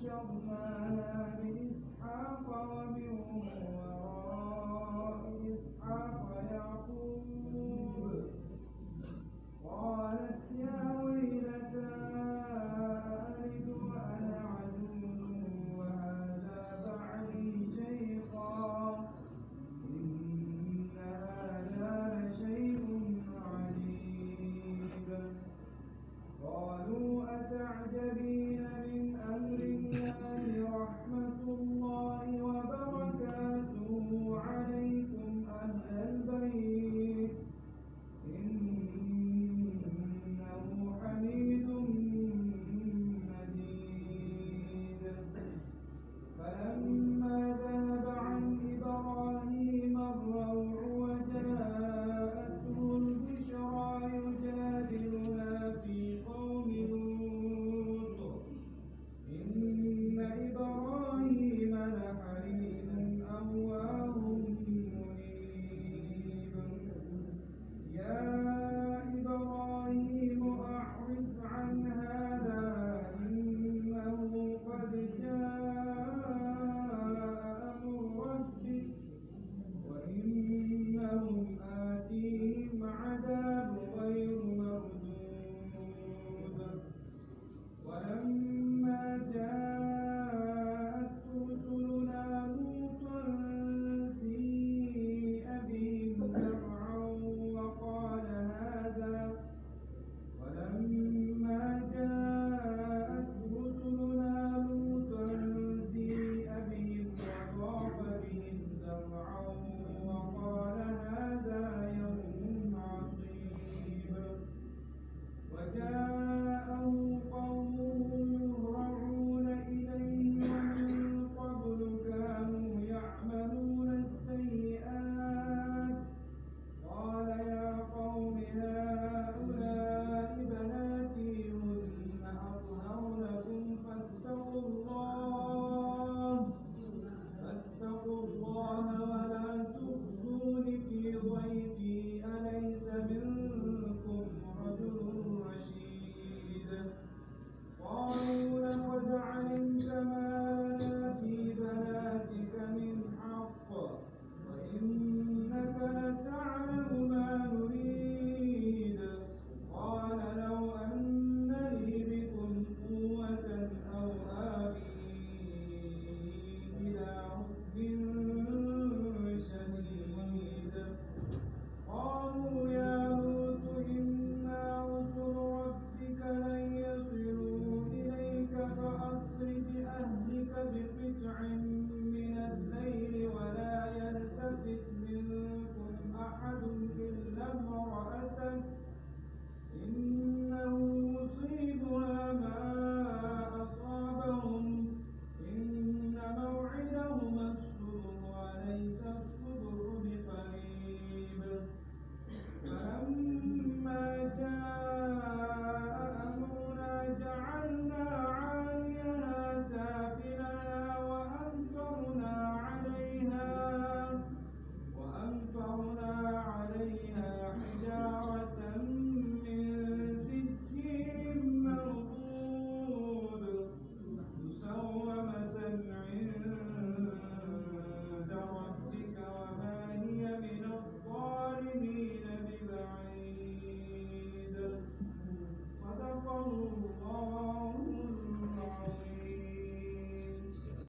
فبشرناها بإسحاق ومن وراء إسحاق يعقوب قالت يا ويلتى أألد وأنا عجوز وهذا بعلي شيخا إن هذا لشيء عجيب قالوا أتعجبين من أمر الله رحمة الله وبركاته عليكم أهل البيت إنه حميد مجيد فلما ذهب عن إبراهيم الروع وجاءته البشرى يجادلنا في قوم لوط إن إبراهيم لحليم أواه منيب يا إبراهيم أعرض عن هذا إنه قد جاء أمر ربك وإنهم آتيهم عذاب غير مردود ولما جاءت رسلنا لوطا سيء بهم ذرعا وقال هذا ولما جاءت رسلنا لوطا سيء بهم وضاق بهم ذرعا وقال هذا يوم عصيب وجاءه قومه يهرعون إليه ومن قبل كانوا يعملون السيئات قال يا قوم هؤلاء بناتي هن أطهر لكم فاتقوا الله ولا تخزون في ضيفي أليس منكم رجل رشيد قالوا لقد علمت ما لنا في بناتك من حق وإنك لتعلم ما نريد قال لو أن لي بكم قوة أو آوي إلى ركن شديد قالوا يا لوط إنا رسل ربك لن يصلوا إليك فأسر بأهلك بقطع